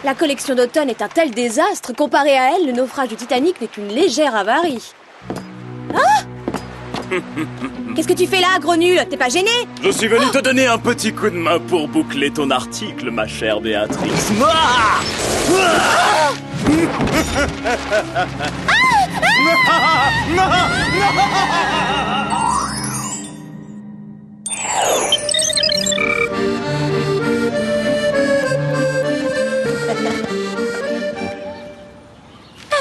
La collection d'automne est un tel désastre. Comparé à elle, le naufrage du Titanic n'est qu'une légère avarie. Ah! Qu'est-ce que tu fais là, gros nul? T'es pas gêné? Je suis venu te donner un petit coup de main pour boucler ton article, ma chère Béatrice. Ah!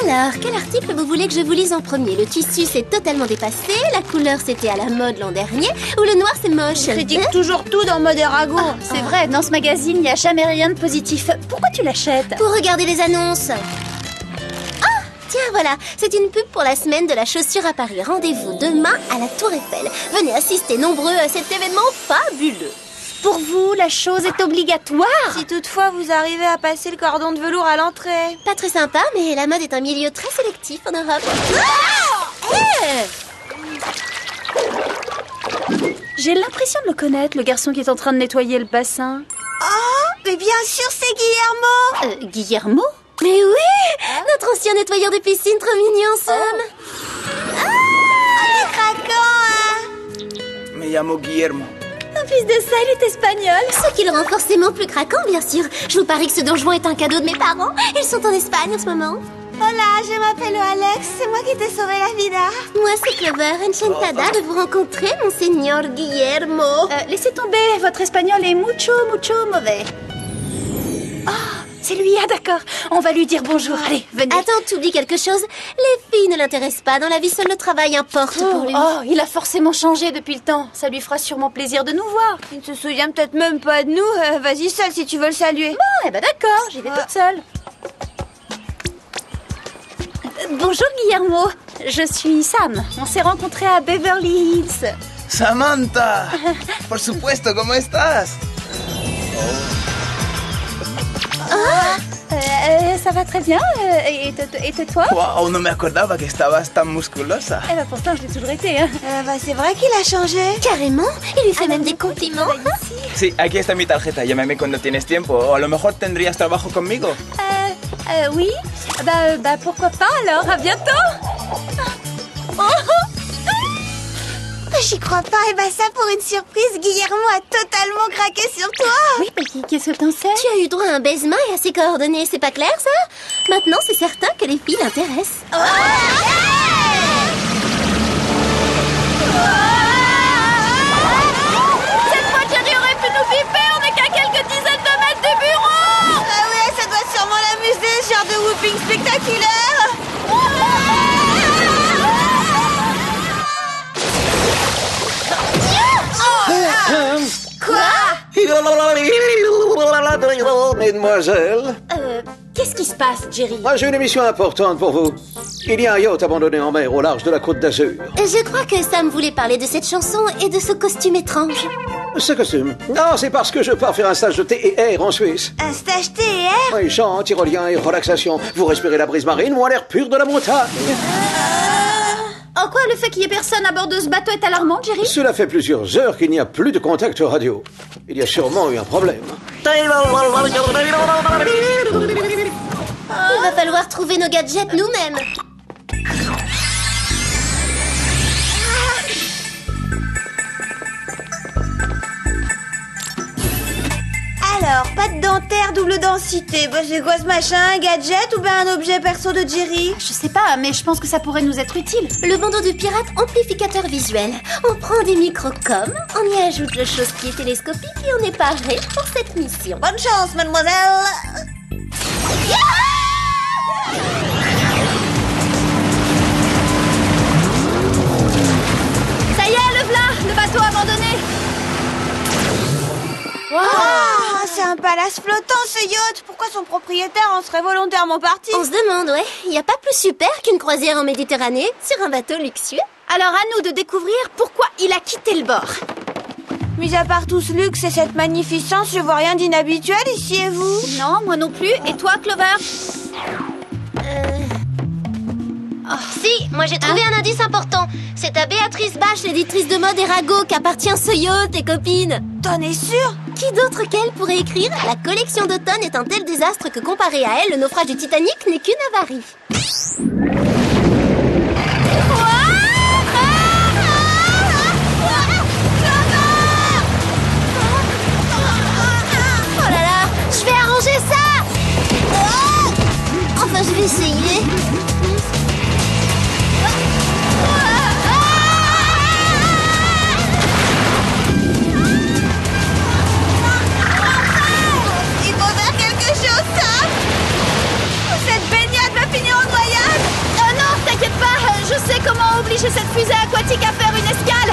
Alors, quel article vous voulez que je vous lise en premier? Le tissu s'est totalement dépassé, la couleur c'était à la mode l'an dernier, ou le noir c'est moche? Je critique toujours tout dans Mode Eragon. C'est vrai, dans ce magazine, il n'y a jamais rien de positif. Pourquoi tu l'achètes? Pour regarder les annonces. Ah, tiens, voilà, c'est une pub pour la semaine de la chaussure à Paris. Rendez-vous demain à la Tour Eiffel. Venez assister nombreux à cet événement fabuleux. Pour vous, la chose est obligatoire. Si toutefois vous arrivez à passer le cordon de velours à l'entrée. Pas très sympa, mais la mode est un milieu très sélectif en Europe. J'ai l'impression de le connaître, le garçon qui est en train de nettoyer le bassin. Oh, mais bien sûr, c'est Guillermo. Guillermo? Mais oui, notre ancien nettoyeur de piscine, trop mignon en somme. C'est craquant, Me llamo Guillermo. Un fils de ça, il est espagnol. Ce qui le rend forcément plus craquant, bien sûr. Je vous parie que ce donjon est un cadeau de mes parents. Ils sont en Espagne en ce moment. Hola, je m'appelle Alex. C'est moi qui t'ai sauvé la vida. Moi, c'est Clover, enchantada de vous rencontrer, monseigneur Guillermo. Laissez tomber, votre espagnol est mucho mauvais. Ah, c'est lui, ah d'accord. On va lui dire bonjour, allez, venez. Attends, t'oublies quelque chose? Les filles ne l'intéressent pas. Dans la vie, seul le travail importe pour lui. Oh, il a forcément changé depuis le temps. Ça lui fera sûrement plaisir de nous voir. Il ne se souvient peut-être même pas de nous. Vas-y seul si tu veux le saluer. Bon, eh ben d'accord, j'y vais toute seule. Bonjour Guillermo, je suis Sam. On s'est rencontrés à Beverly Hills. Samantha, por supuesto, ¿cómo estás? Ça va très bien. Et toi? Wow, no me acordaba que estabas tan musculosa. Eh ben pourtant, je l'ai toujours été. Hein. C'est vrai qu'il a changé. Carrément, il lui fait même des compliments. Sí, aquí está mi tarjeta. Llámame cuando tienes tiempo. O a lo mejor tendrías trabajo conmigo. Oui. Bah pourquoi pas alors. À bientôt. J'y crois pas. Et bah ça, pour une surprise, Guillermo a totalement craqué sur toi. Oui, mais qu'est-ce que t'en sais? Tu as eu droit à un baisement et à ses coordonnées, c'est pas clair ça? Maintenant, c'est certain que les filles l'intéressent. Cette fois, Jerry aurait pu nous piper. On n'est qu'à quelques dizaines de mètres du bureau. Ah ouais, ça doit sûrement l'amuser, ce genre de whooping spectaculaire. Mademoiselle, Qu'est-ce qui se passe, Jerry? moi j'ai une émission importante pour vous. Il y a un yacht abandonné en mer au large de la Côte d'Azur. Je crois que Sam voulait parler de cette chanson et de ce costume étrange. Ce costume? Non, c'est parce que je pars faire un stage de thé et air en Suisse. Un stage TR. Oui, chant, tyrolien et relaxation. Vous respirez la brise marine ou l'air pur de la montagne. En quoi le fait qu'il y ait personne à bord de ce bateau est alarmant, Jerry? Cela fait plusieurs heures qu'il n'y a plus de contact radio. Il y a sûrement eu un problème. Il va falloir trouver nos gadgets nous-mêmes. Alors, pâte dentaire, double densité. Bah, c'est quoi ce machin? Un gadget ou bien un objet perso de Jerry? Je sais pas, mais je pense que ça pourrait nous être utile. Le bandeau de pirate amplificateur visuel. On prend des microcoms, on y ajoute le chausse-pied télescopique et on est paré pour cette mission. Bonne chance, mademoiselle. Ça y est, le v'là, le bateau abandonné. Ah, c'est un palace flottant, ce yacht. Pourquoi son propriétaire en serait volontairement parti? On se demande, ouais, y a pas plus super qu'une croisière en Méditerranée sur un bateau luxueux. Alors à nous de découvrir pourquoi il a quitté le bord. Mis à part tout ce luxe et cette magnificence, je vois rien d'inhabituel ici, et vous? Non, moi non plus. Et toi, Clover? Si, moi j'ai trouvé un indice important. C'est à Béatrice Bache, l'éditrice de mode Erago, qu'appartient ce yacht, tes copines. T'en es sûre? Qui d'autre qu'elle pourrait écrire « La collection d'automne est un tel désastre que comparé à elle, le naufrage du Titanic n'est qu'une avarie ». Oh là là, je vais arranger ça. Enfin, je vais essayer. Il faut faire quelque chose, Sam. Cette baignade va finir en noyade. Non, t'inquiète pas, je sais comment obliger cette fusée aquatique à faire une escale.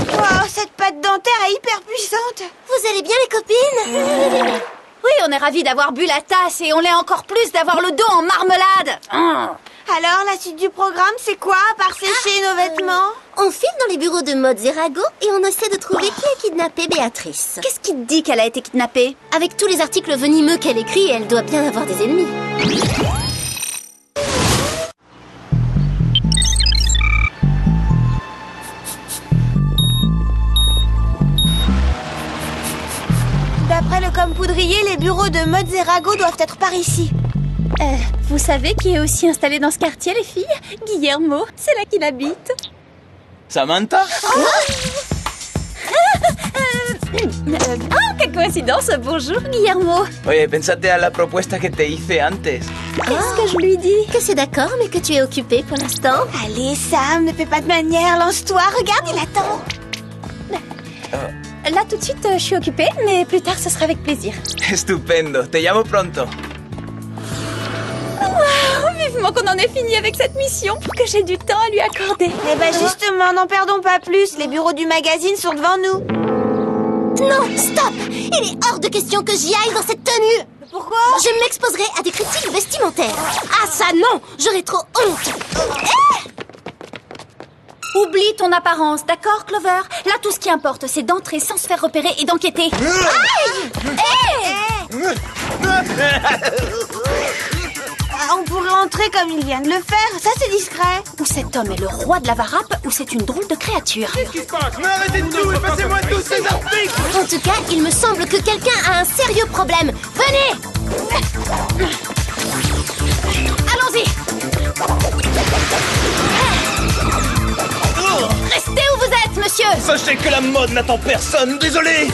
Wow, cette pâte dentaire est hyper puissante. Vous allez bien, les copines? Oui, on est ravis d'avoir bu la tasse et on l'est encore plus d'avoir le dos en marmelade. Alors, la suite du programme, c'est quoi, à part sécher nos vêtements? On file dans les bureaux de mode Erago et on essaie de trouver qui a kidnappé Béatrice. Qu'est-ce qui te dit qu'elle a été kidnappée? Avec tous les articles venimeux qu'elle écrit, elle doit bien avoir des ennemis. D'après le compoudrier, les bureaux de mode Erago doivent être par ici. Vous savez qui est aussi installé dans ce quartier, les filles? Guillermo, c'est là qu'il habite. Samantha? Oh, quelle coïncidence! Bonjour, Guillermo. Oye, pensate a la propuesta que te hice antes. Qu'est-ce que je lui dis? Que c'est d'accord, mais que tu es occupée pour l'instant. Allez, Sam, ne fais pas de manière, lance-toi, regarde, il attend. Là, tout de suite, je suis occupée, mais plus tard, ce sera avec plaisir. Estupendo, te llamo pronto. Vivement qu'on en ait fini avec cette mission pour que j'ai du temps à lui accorder. Eh ben justement, n'en perdons pas plus, les bureaux du magazine sont devant nous. Non, stop! Il est hors de question que j'y aille dans cette tenue. Pourquoi? Je m'exposerai à des critiques vestimentaires. Ah ça non! J'aurais trop honte. Oublie ton apparence, d'accord, Clover? Là, tout ce qui importe, c'est d'entrer sans se faire repérer et d'enquêter. On pourrait entrer comme il vient de le faire, ça c'est discret. Ou cet homme est le roi de la varap, ou c'est une drôle de créature. En tout cas, il me semble que quelqu'un a un sérieux problème. Venez! Allons-y! Restez où vous êtes, monsieur! Sachez que la mode n'attend personne, désolé.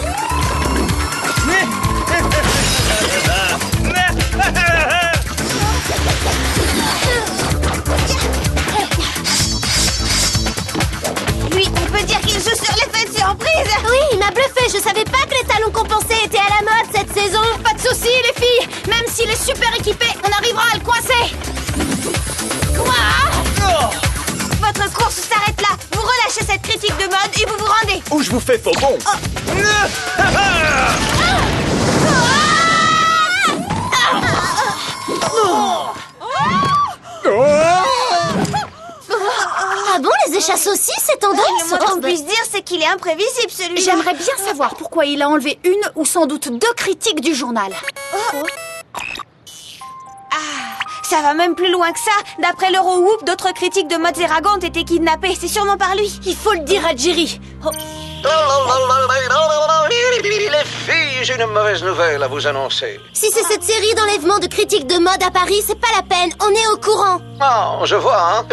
Lui, on peut dire qu'il joue sur l'effet de surprise. Oui, il m'a bluffé. Je savais pas que les talons compensés étaient à la mode cette saison. Pas de soucis, les filles! Même s'il est super équipé, on arrivera à le coincer! Votre course s'arrête là. Vous relâchez cette critique de mode et vous vous rendez. Ou je vous fais faux bon. Ah bon, les échasses-saucisses, c'est tendance? Le moins qu'on puisse dire, c'est qu'il est imprévisible celui-là. J'aimerais bien savoir pourquoi il a enlevé une ou sans doute deux critiques du journal. Ça va même plus loin que ça. D'après l'Eurowoop, d'autres critiques de mode Erago ont été kidnappées. C'est sûrement par lui. Il faut le dire à Jerry. Les filles, j'ai une mauvaise nouvelle à vous annoncer. Si c'est cette série d'enlèvements de critiques de mode à Paris, c'est pas la peine. On est au courant. Oh, je vois, hein.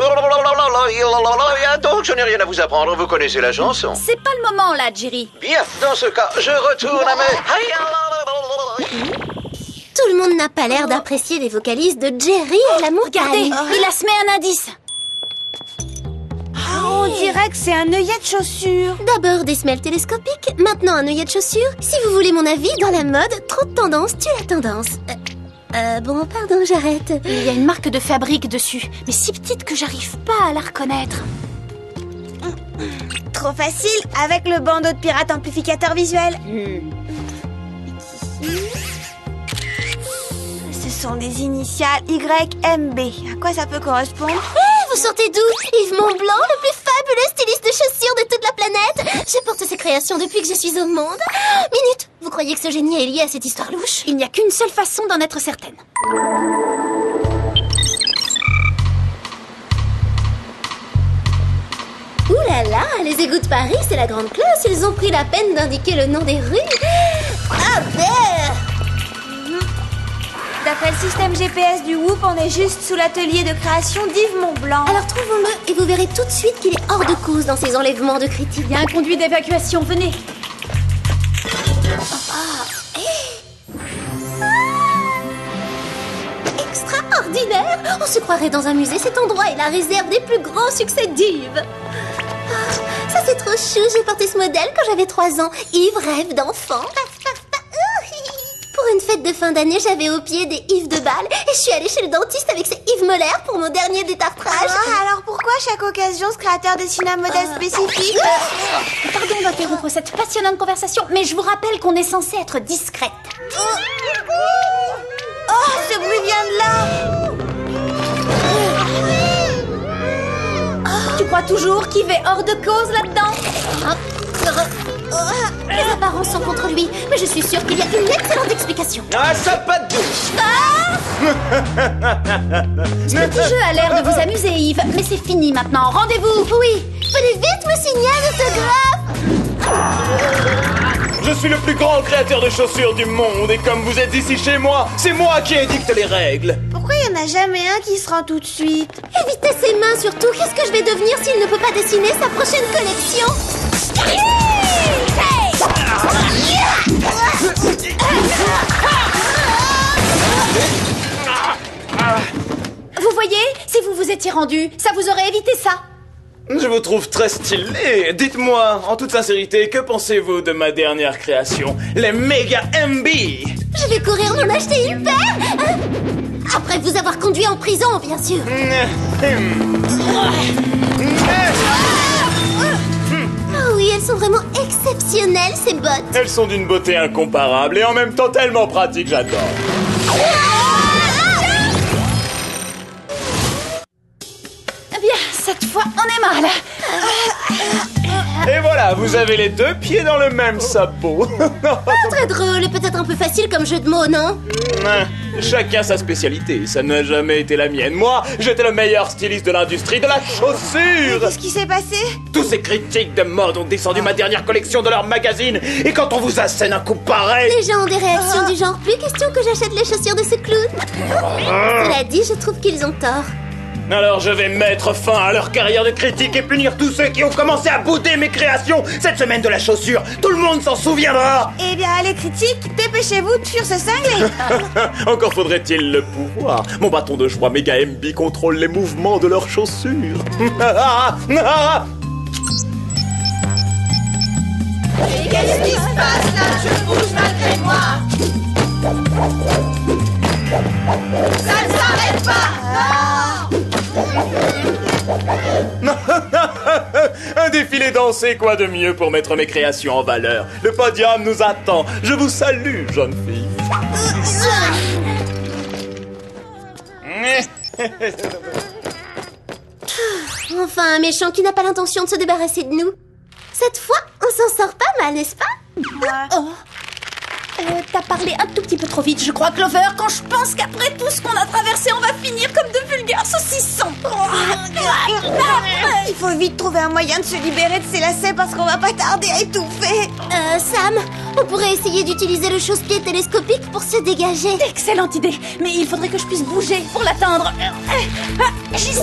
Donc, je n'ai rien à vous apprendre, vous connaissez la chanson. C'est pas le moment là, Jerry. Bien, dans ce cas, je retourne à mes... Tout le monde n'a pas l'air d'apprécier les vocalises de Jerry à l'amour. Regardez, il a semé un indice. On dirait que c'est un œillet de chaussure. D'abord des semelles télescopiques, maintenant un œillet de chaussure. Si vous voulez mon avis, dans la mode, trop de tendance tue la tendance. Bon, pardon, j'arrête. Il y a une marque de fabrique dessus, mais si petite que j'arrive pas à la reconnaître. Trop facile avec le bandeau de pirate amplificateur visuel. Ce sont des initiales YMB. À quoi ça peut correspondre? Vous sortez d'où? Yves Montblanc, le plus fabuleux styliste de chaussures de toute la planète. Je porte ses créations depuis que je suis au monde. Minute, vous croyez que ce génie est lié à cette histoire louche? Il n'y a qu'une seule façon d'en être certaine. Ouh là là, les égouts de Paris, c'est la grande classe. Ils ont pris la peine d'indiquer le nom des rues. Ah ben! D'après le système GPS du Whoop, on est juste sous l'atelier de création d'Yves Montblanc. Alors trouvons-le et vous verrez tout de suite qu'il est hors de cause dans ces enlèvements de critiques. Il y a un conduit d'évacuation, venez. Extraordinaire! On se croirait dans un musée. Cet endroit est la réserve des plus grands succès d'Yves. Ça c'est trop chou, j'ai porté ce modèle quand j'avais 3 ans. Yves rêve d'enfant. Pour une fête de fin d'année, j'avais au pied des Yves de balle et je suis allée chez le dentiste avec ces Yves molaires pour mon dernier détartrage. Alors pourquoi à chaque occasion ce créateur dessine un modèle spécifique? Pardon d'interrompre cette passionnante conversation, mais je vous rappelle qu'on est censé être discrète. Oh, ce bruit vient de là. Tu crois toujours qu'Yves est hors de cause là-dedans? Les apparences sont contre lui, mais je suis sûre qu'il y a une excellente explication. Ah, ça pas de doute. Ce petit jeu a l'air de vous amuser, Yves, mais c'est fini maintenant. Rendez-vous. Oui, venez vite me signer un autographe. Je suis le plus grand créateur de chaussures du monde et comme vous êtes ici chez moi, c'est moi qui édicte les règles. Pourquoi il n'y en a jamais un qui se rend tout de suite? Évitez ses mains surtout. Qu'est-ce que je vais devenir s'il ne peut pas dessiner sa prochaine collection? Vous voyez, si vous vous étiez rendu, ça vous aurait évité ça. Je vous trouve très stylé. Dites-moi, en toute sincérité, que pensez-vous de ma dernière création, les Mega MB? Je vais courir m'en acheter une paire. Après vous avoir conduit en prison, bien sûr. Oh oui, elles sont vraiment exceptionnelles, ces bottes. Elles sont d'une beauté incomparable et en même temps tellement pratiques, j'adore. Bien, cette fois, on est mal. Et voilà, vous avez les 2 pieds dans le même sabot. Très drôle et peut-être un peu facile comme jeu de mots, non? Chacun sa spécialité, ça n'a jamais été la mienne. Moi, j'étais le meilleur styliste de l'industrie de la chaussure. Qu'est-ce qui s'est passé? Tous ces critiques de mode ont descendu ma dernière collection de leur magazine. Et quand on vous assène un coup pareil... Les gens ont des réactions du genre, plus question que j'achète les chaussures de ce clown. Cela dit, je trouve qu'ils ont tort. Alors je vais mettre fin à leur carrière de critique et punir tous ceux qui ont commencé à bouder mes créations cette semaine de la chaussure. Tout le monde s'en souviendra. Eh bien, les critiques, dépêchez-vous de fuir se cingler. Encore faudrait-il le pouvoir. Mon bâton de joie Mega MB contrôle les mouvements de leurs chaussures. Qu'est-ce qui se passe là? Je bouge malgré moi. Ça ne s'arrête pas. Un défilé dansé, quoi de mieux pour mettre mes créations en valeur. Le podium nous attend. Je vous salue, jeune fille. Enfin, un méchant qui n'a pas l'intention de se débarrasser de nous. Cette fois, on s'en sort pas mal, n'est-ce pas? T'as parlé un tout petit peu trop vite, je crois, Clover, quand je pense qu'après tout ce qu'on a traversé, on va finir comme de vulgaires saucissons. Il faut vite trouver un moyen de se libérer de ces lacets parce qu'on va pas tarder à étouffer. Sam, on pourrait essayer d'utiliser le chausse-pied télescopique pour se dégager. Excellente idée, mais il faudrait que je puisse bouger pour l'atteindre. J'y suis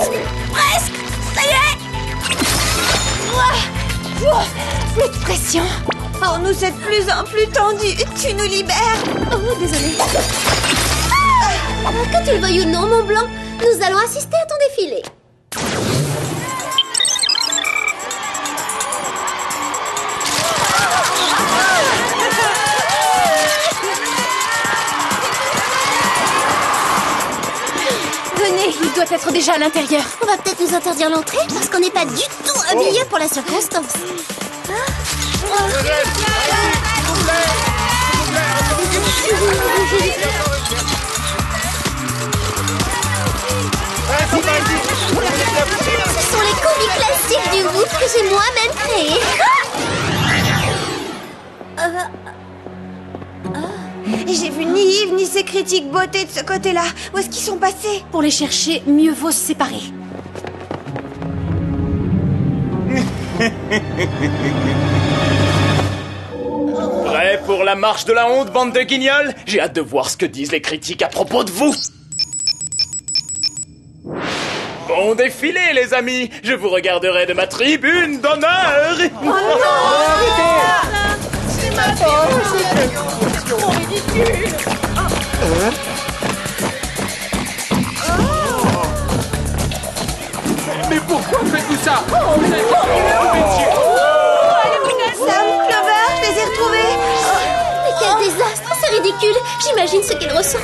presque. Ça y est. Plus de pression. Oh, nous êtes de plus en plus tendus. Tu nous libères. Oh, désolée. Que tu le veuilles ou non, mon blanc, nous allons assister à ton défilé. Venez, il doit doit être déjà à l'intérieur. On va peut-être nous interdire l'entrée parce qu'on n'est pas du tout habillés pour la circonstance. Ce sont les combis classiques du Whoop que j'ai moi-même créés. J'ai vu ni Yves ni ses critiques beauté de ce côté-là. Où est-ce qu'ils sont passés? Pour les chercher, mieux vaut se séparer. Prêt pour la marche de la honte, bande de guignols? J'ai hâte de voir ce que disent les critiques à propos de vous. Bon défilé, les amis. Je vous regarderai de ma tribune d'honneur. Oh non! C'est ma faute. trop ridicule. Mais pourquoi faites-vous ça? Sam, Clover, je les ai retrouvés. Mais quel désastre, c'est ridicule. J'imagine ce qu'elle ressent.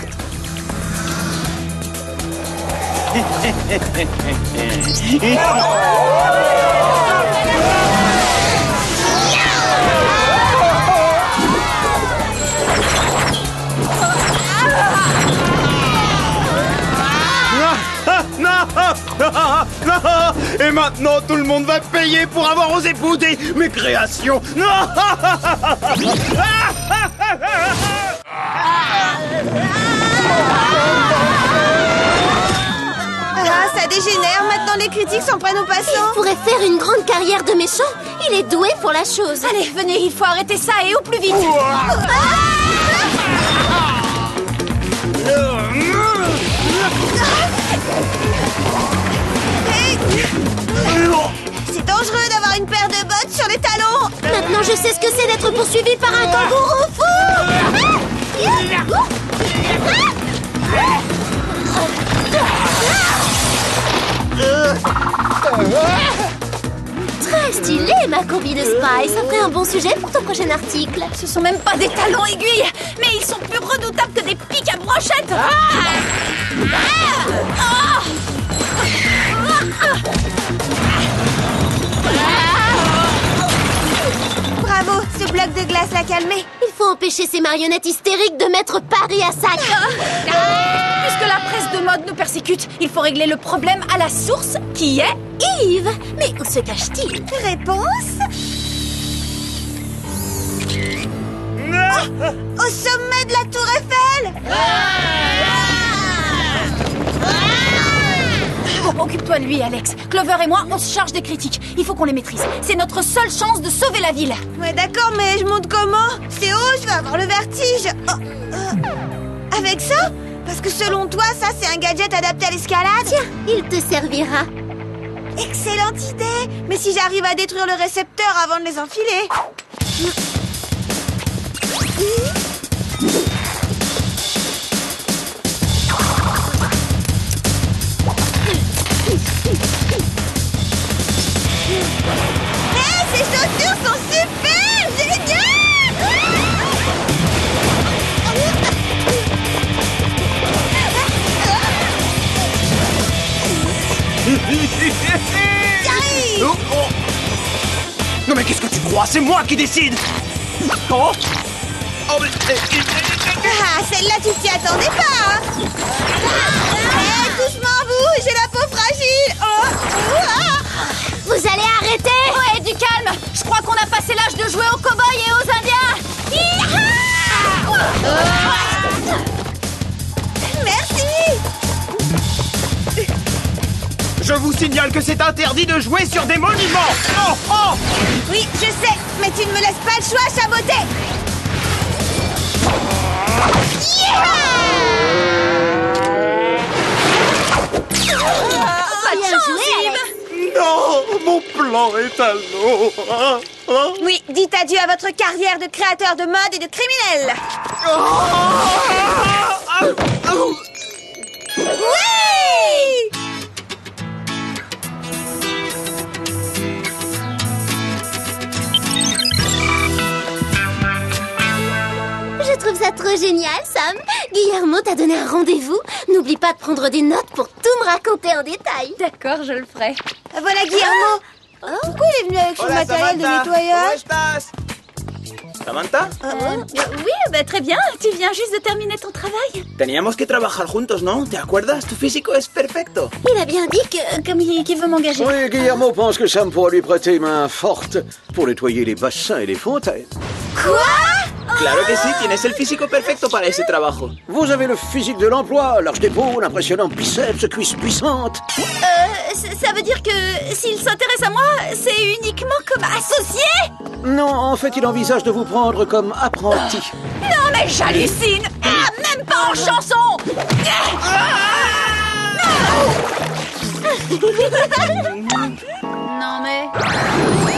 Et maintenant, tout le monde va payer pour avoir osé bouder mes créations. Ah, ça dégénère. Maintenant, les critiques s'en prennent aux passants. Il pourrait faire une grande carrière de méchant. Il est doué pour la chose. Allez, venez, il faut arrêter ça et au plus vite. C'est dangereux d'avoir une paire de bottes sur les talons. Maintenant, je sais ce que c'est d'être poursuivi par un kangourou fou. Très stylé, ma combi de spy. Ça ferait un bon sujet pour ton prochain article. Ce sont même pas des talons aiguilles, mais ils sont plus redoutables que des pics à brochettes. Bravo, ce bloc de glace l'a calmé. Il faut empêcher ces marionnettes hystériques de mettre Paris à sac. Puisque la presse de mode nous persécute, il faut régler le problème à la source, qui est... Yves, mais où se cache-t-il? Réponse? Au sommet de la tour Eiffel. Bon, occupe-toi de lui, Alex. Clover et moi, on se charge des critiques. Il faut qu'on les maîtrise. C'est notre seule chance de sauver la ville. Ouais, d'accord, mais je monte comment? C'est haut, je vais avoir le vertige. Avec ça? Parce que selon toi, ça, c'est un gadget adapté à l'escalade? Tiens, il te servira. Excellente idée. Mais si j'arrive à détruire le récepteur avant de les enfiler? Ces chaussures sont super Oh, oh. Non mais qu'est-ce que tu crois? C'est moi qui décide. Oh, oh mais... Ah, celle-là, tu t'y attendais pas, hein? Doucement, vous, j'ai la peau fragile. Vous allez arrêter? Ouais, du calme. Je crois qu'on a passé l'âge de jouer aux cow-boys et aux indiens. Merci. Je vous signale que c'est interdit de jouer sur des monuments. Oh, oh. Oui, je sais, mais tu ne me laisses pas le choix, Chaboté. Bien joué, Alex. Non, mon plan est à l'eau. Oui, dites adieu à votre carrière de créateur de mode et de criminel. Oui! Je Je trouve ça trop génial, Sam. Guillermo t'a donné un rendez-vous. N'oublie pas de prendre des notes pour tout me raconter en détail. D'accord, je le ferai. Voilà Guillermo. Pourquoi il est venu avec son Hola, matériel de Samantha. ¿Cómo nettoyage? estás? ¿Samantha? Oui, très bien. Tu viens juste de terminer ton travail. Teníamos que trabajar juntos, ¿no? ¿Te acuerdas? Tu físico es perfecto. Il a bien dit que... Comme qui veut m'engager. Oui, Guillermo pense que Sam pourra lui prêter main forte pour nettoyer les bassins et les fontaines. Claro que sí, tienes el físico perfecto para ese trabajo. Vous avez le physique de l'emploi, large d'épaule, impressionnant biceps, cuisses puissantes. Ça veut dire que s'il s'intéresse à moi, c'est uniquement comme associé? Non, en fait, il envisage de vous prendre comme apprenti. Non mais j'hallucine. Ah, même pas en chanson. Non mais...